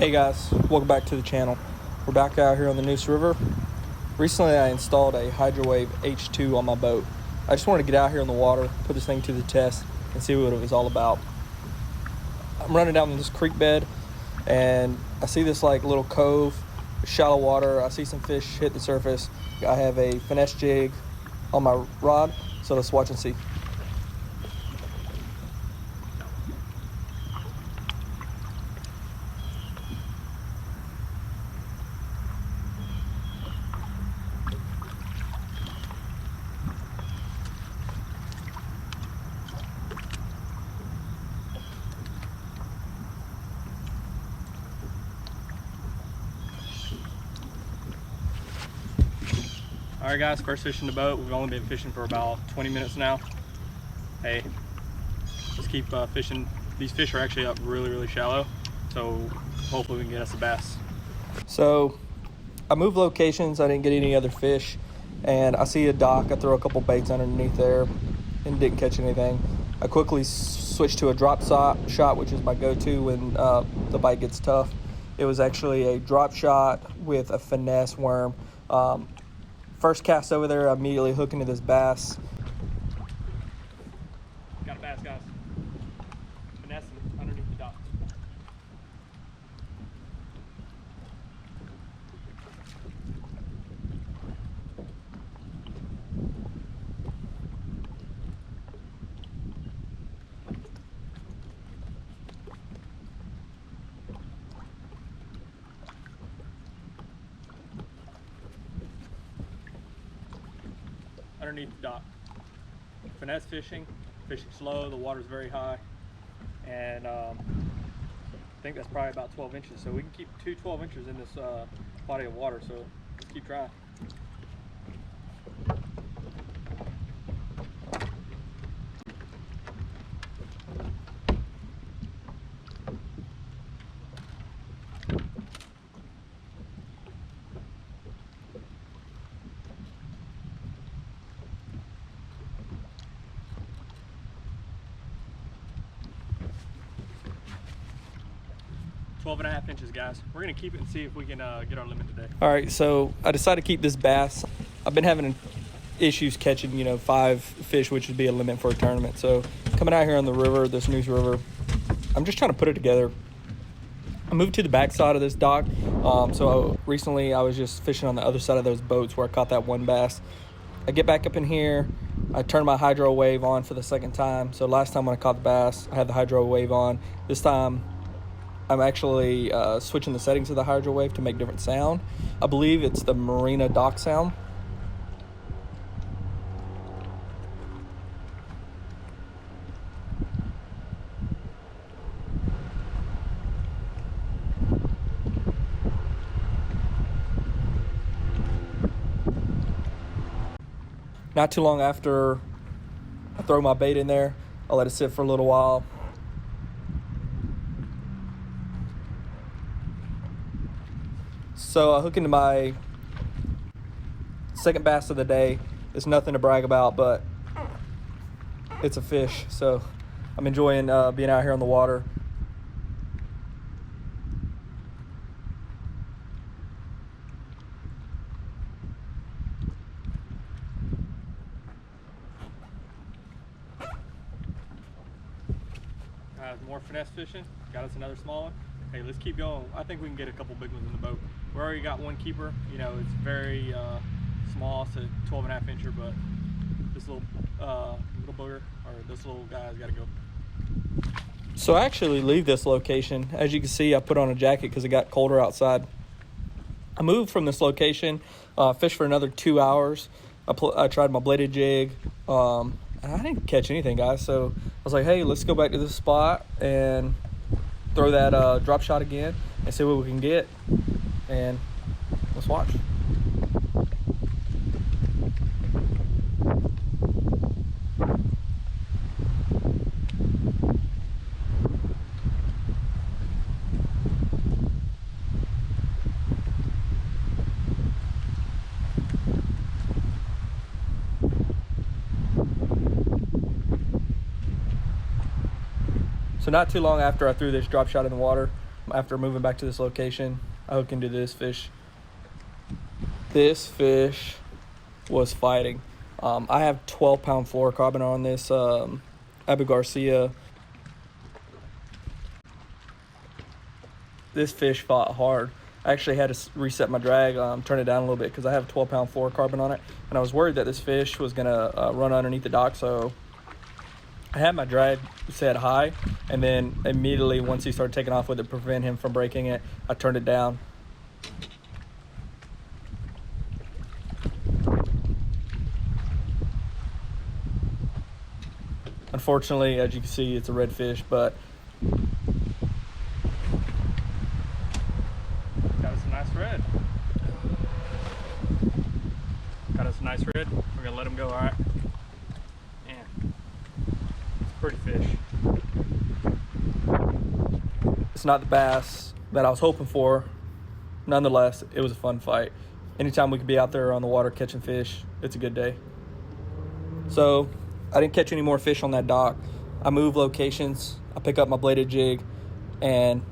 Hey guys, welcome back to the channel. We're back out here on the Neuse River. Recently I installed a Hydrowave H2 on my boat. I just wanted to get out here in the water, put this thing to the test, and see what it was all about. I'm running down this creek bed and I see this like little cove, shallow water. I see some fish hit the surface. I have a finesse jig on my rod, so let's watch and see. All right guys, first fish in the boat. We've only been fishing for about 20 minutes now. Hey, let's keep fishing. These fish are actually up really shallow, so hopefully we can get us a bass. So I moved locations, I didn't get any other fish, and I see a dock. I throw a couple baits underneath there and didn't catch anything. I quickly switched to a drop shot, which is my go-to when the bite gets tough. It was actually a drop shot with a finesse worm. First cast over there, I immediately hook into this bass. Got a bass, guys. Finesse underneath the dock. Underneath the dock. Finesse fishing slow, the water's very high, and I think that's probably about 12 inches, so we can keep 12 inches in this body of water, so let's keep trying. Twelve and a half inches, guys. We're gonna keep it and see if we can get our limit today. All right, so I decided to keep this bass. I've been having issues catching, 5 fish, which would be a limit for a tournament. So coming out here on the river, this Neuse River, I'm just trying to put it together. I moved to the back side of this dock. So recently I was just fishing on the other side of those boats where I caught that one bass. I get back up in here, I turn my Hydrowave on for the second time. So last time when I caught the bass, I had the Hydrowave on. This time, I'm actually switching the settings of the Hydrowave to make different sound. I believe it's the marina dock sound. Not too long after I throw my bait in there, I'll let it sit for a little while. So I hook into my second bass of the day. It's nothing to brag about, but it's a fish. So I'm enjoying being out here on the water. More finesse fishing, got us another small one. Hey, let's keep going. I think we can get a couple big ones in the boat. We already got one keeper. It's very small. It's a 12 and a half incher, but this little booger, or this little guy's got to go. So I actually leave this location. As you can see, I put on a jacket because it got colder outside. I moved from this location, fished for another 2 hours. I tried my bladed jig. And I didn't catch anything, guys. So I was like, hey, let's go back to this spot and throw that drop shot again and see what we can get. And let's watch. So not too long after I threw this drop shot in the water, After moving back to this location, I hook into this fish. This fish was fighting. I have 12-pound fluorocarbon on this Abu Garcia. This fish fought hard. I actually had to reset my drag, turn it down a little bit because I have 12-pound fluorocarbon on it, and I was worried that this fish was gonna run underneath the dock, so I had my drag set high, and then immediately once he started taking off with it, prevent him from breaking it, I turned it down. Unfortunately, as you can see, it's a redfish, but got us a nice red. Got us a nice red. We're gonna let him go, all right? Man, it's a pretty fish. It's not the bass that I was hoping for. Nonetheless, it was a fun fight. Anytime we could be out there on the water catching fish, it's a good day. So I didn't catch any more fish on that dock. I moved locations, I pick up my bladed jig, and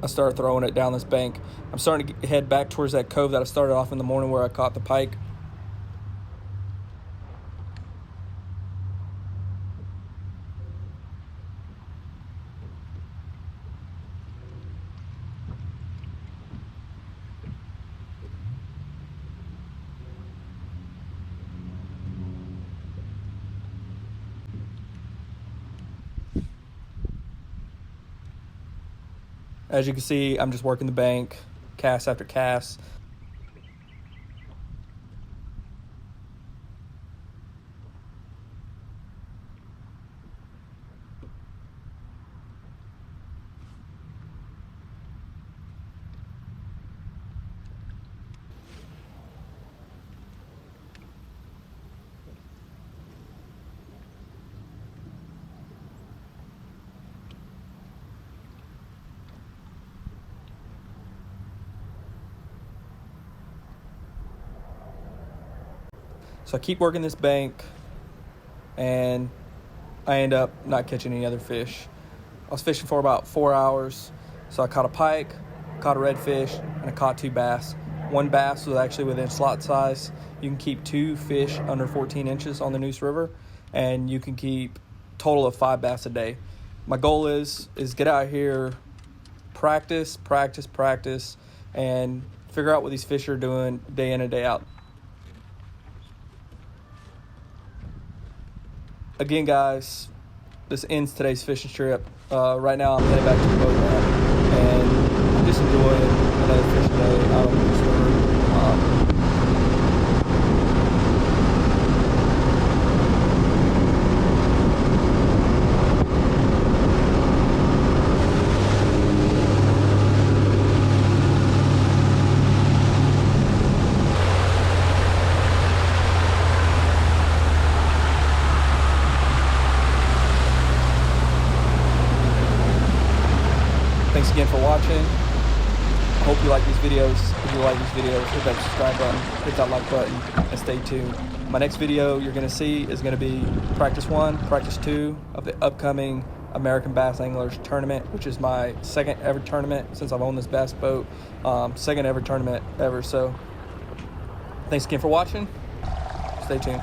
I start throwing it down this bank. I'm starting to head back towards that cove that I started off in the morning where I caught the pike. As you can see, I'm just working the bank, cast after cast. So I keep working this bank, and I end up not catching any other fish. I was fishing for about 4 hours. So I caught a pike, caught a redfish, and I caught 2 bass. One bass was actually within slot size. You can keep 2 fish under 14 inches on the Neuse River, and you can keep a total of 5 bass a day. My goal is get out here, practice, and figure out what these fish are doing day in and day out. Again, guys, this ends today's fishing trip. Right now I'm headed back to the boat ramp, and I'm just enjoying another fishing day out on the Neuse River. Thanks again for watching. I hope you like these videos. If you like these videos, hit that subscribe button, hit that like button, and stay tuned. My next video you're going to see is going to be practice 1, practice 2 of the upcoming American Bass Anglers Tournament, which is my 2nd ever tournament since I've owned this bass boat. 2nd ever tournament ever. So thanks again for watching. Stay tuned.